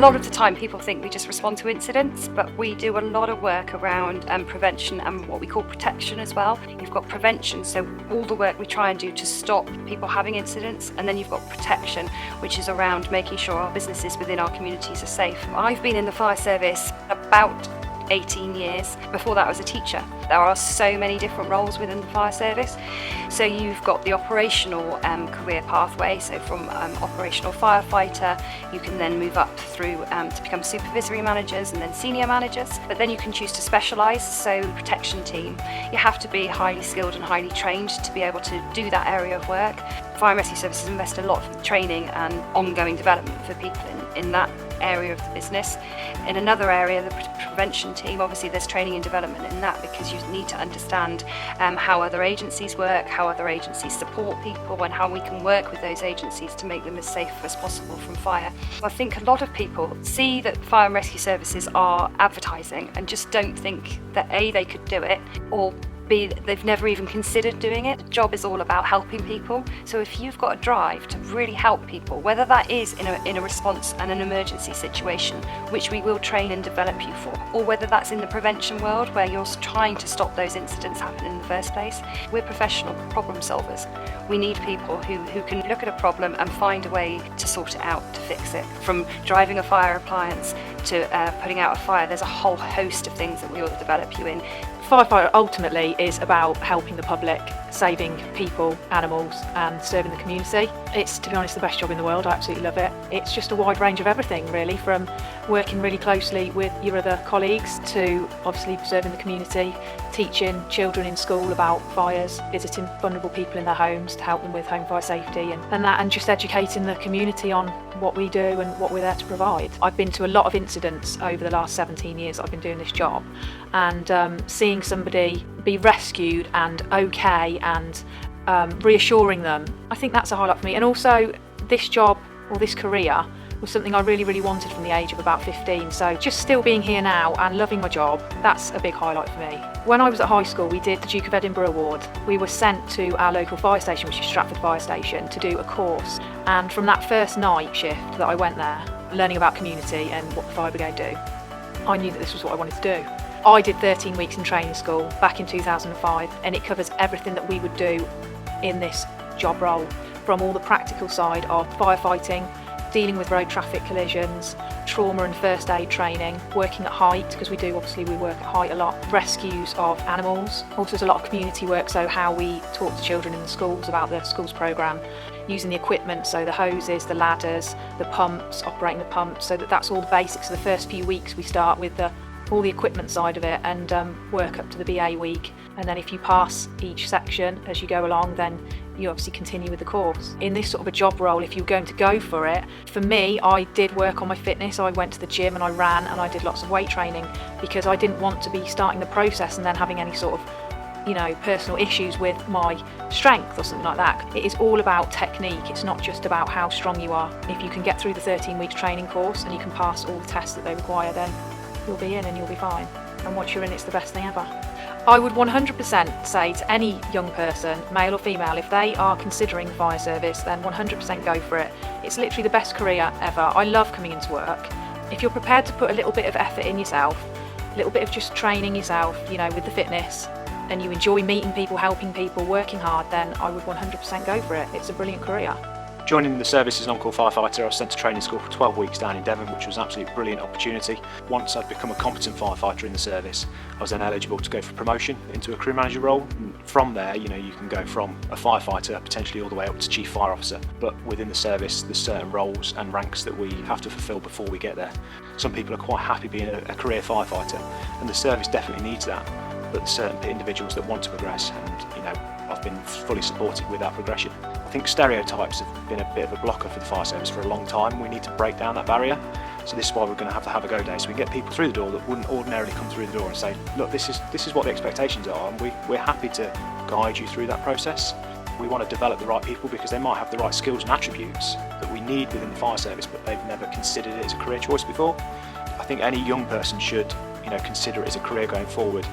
lot of the time people think we just respond to incidents, but we do a lot of work around prevention and what we call protection as well. You've got prevention, so all the work we try and do to stop people having incidents, and then you've got protection, which is around making sure our businesses within our communities are safe. I've been in the fire service about 18 years. Before that I was a teacher. There are so many different roles within the fire service. So you've got the operational career pathway, so from operational firefighter you can then move up through to become supervisory managers and then senior managers, but then you can choose to specialise. So protection team, you have to be highly skilled and highly trained to be able to do that area of work. Fire and rescue services invest a lot in training and ongoing development for people in that area of the business. In another area, the prevention team, obviously there's training and development in that, because you need to understand how other agencies work, how other agencies support people, and how we can work with those agencies to make them as safe as possible from fire. I think a lot of people see that fire and rescue services are advertising and just don't think that A, they could do it, or B, they've never even considered doing it. The job is all about helping people. So if you've got a drive to really help people, whether that is in a response and an emergency situation, which we will train and develop you for, or whether that's in the prevention world where you're trying to stop those incidents happening in the first place, we're professional problem solvers. We need people who can look at a problem and find a way to sort it out, to fix it. From driving a fire appliance to putting out a fire, there's a whole host of things that we will develop you in. Firefighter ultimately is about helping the public, saving people, animals and serving the community. It's, to be honest, the best job in the world. I absolutely love it. It's just a wide range of everything really, from working really closely with your other colleagues to obviously serving the community, teaching children in school about fires, visiting vulnerable people in their homes to help them with home fire safety and just educating the community on what we do and what we're there to provide. I've been to a lot of incidents over the last 17 years I've been doing this job, and seeing somebody be rescued and okay and reassuring them, I think that's a highlight for me. And also this job, or this career, was something I really, really wanted from the age of about 15. So just still being here now and loving my job, that's a big highlight for me. When I was at high school, we did the Duke of Edinburgh Award. We were sent to our local fire station, which is Stratford Fire Station, to do a course. And from that first night shift that I went there, learning about community and what the fire brigade do, I knew that this was what I wanted to do. I did 13 weeks in training school back in 2005, and it covers everything that we would do in this job role, from all the practical side of firefighting, dealing with road traffic collisions, trauma and first aid training, working at height, because we work at height a lot, rescues of animals. Also there's a lot of community work, so how we talk to children in the schools about the schools programme, using the equipment, so the hoses, the ladders, the pumps, operating the pumps, so that's all the basics. So the first few weeks we start with all the equipment side of it and work up to the BA week, and then if you pass each section as you go along, then you obviously continue with the course. In this sort of a job role, if you're going to go for it, for me, I did work on my fitness. I went to the gym and I ran and I did lots of weight training, because I didn't want to be starting the process and then having any sort of personal issues with my strength or something like that. It is all about technique. It's not just about how strong you are. If you can get through the 13 weeks training course and you can pass all the tests that they require, then you'll be in and you'll be fine. And once you're in, it's the best thing ever. I would 100% say to any young person, male or female, if they are considering the fire service, then 100% go for it. It's literally the best career ever. I love coming into work. If you're prepared to put a little bit of effort in yourself, a little bit of just training yourself, with the fitness, and you enjoy meeting people, helping people, working hard, then I would 100% go for it. It's a brilliant career. Joining the service as an on-call firefighter, I was sent to training school for 12 weeks down in Devon, which was an absolutely brilliant opportunity. Once I'd become a competent firefighter in the service, I was then eligible to go for promotion into a crew manager role. And from there, you can go from a firefighter potentially all the way up to chief fire officer. But within the service, there's certain roles and ranks that we have to fulfil before we get there. Some people are quite happy being a career firefighter, and the service definitely needs that. But there's certain individuals that want to progress, and I've been fully supported with that progression. I think stereotypes have been a bit of a blocker for the fire service for a long time. We need to break down that barrier. So this is why we're going to have a go day, so we can get people through the door that wouldn't ordinarily come through the door and say, look, this is what the expectations are, and we're happy to guide you through that process. We want to develop the right people because they might have the right skills and attributes that we need within the fire service, but they've never considered it as a career choice before. I think any young person should consider it as a career going forward.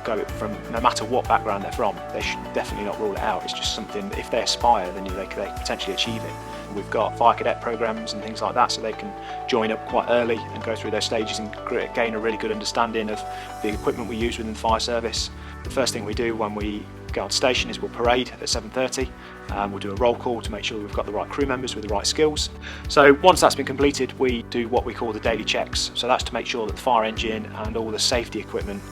Go from, no matter what background they're from, they should definitely not rule it out. It's just something that if they aspire, then they could potentially achieve it. We've got fire cadet programs and things like that, so they can join up quite early and go through those stages and gain a really good understanding of the equipment we use within the fire service. The first thing we do when we go on station is we'll parade at 7:30. We'll do a roll call to make sure we've got the right crew members with the right skills. So once that's been completed, we do what we call the daily checks. So that's to make sure that the fire engine and all the safety equipment,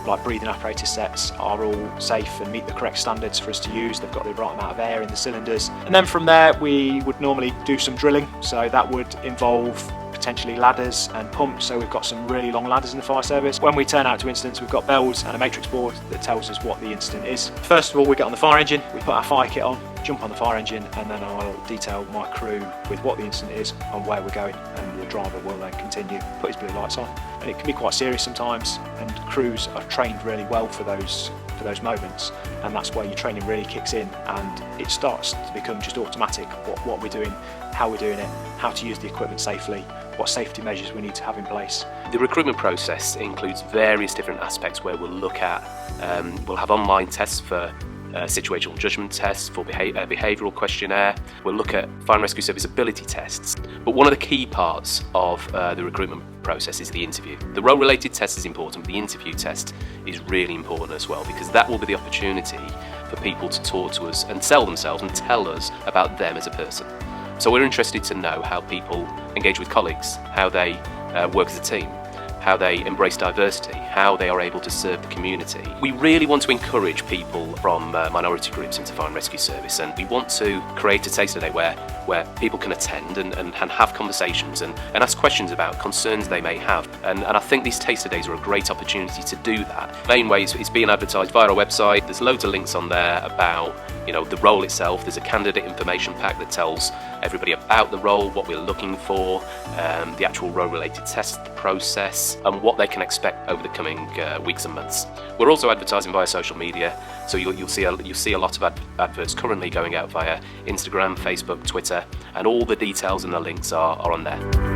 like breathing apparatus sets, are all safe and meet the correct standards for us to use. They've got the right amount of air in the cylinders. And then from there, we would normally do some drilling. So that would involve potentially ladders and pumps, so we've got some really long ladders in the fire service. When we turn out to incidents, we've got bells and a matrix board that tells us what the incident is. First of all, we get on the fire engine, we put our fire kit on, jump on the fire engine, and then I'll detail my crew with what the incident is and where we're going, and the driver will then continue, put his blue lights on. And it can be quite serious sometimes, and crews are trained really well for those moments, and that's where your training really kicks in and it starts to become just automatic what we're doing, how we're doing it, how to use the equipment safely, what safety measures we need to have in place. The recruitment process includes various different aspects where we'll look at, we'll have online tests for situational judgment tests, for behavioural questionnaire. We'll look at fire and rescue service ability tests. But one of the key parts of the recruitment process is the interview. The role-related test is important, but the interview test is really important as well, because that will be the opportunity for people to talk to us and sell themselves and tell us about them as a person. So we're interested to know how people engage with colleagues, how they work as a team, how they embrace diversity, how they are able to serve the community. We really want to encourage people from minority groups into fire and rescue service, and we want to create a taster day where people can attend and have conversations and ask questions about concerns they may have. And I think these taster days are a great opportunity to do that. Main way is being advertised via our website. There's loads of links on there about the role itself. There's a candidate information pack that tells everybody about the role, what we're looking for, the actual role-related test process, and what they can expect over the coming weeks and months. We're also advertising via social media, so you'll see a lot of adverts currently going out via Instagram, Facebook, Twitter, and all the details and the links are on there.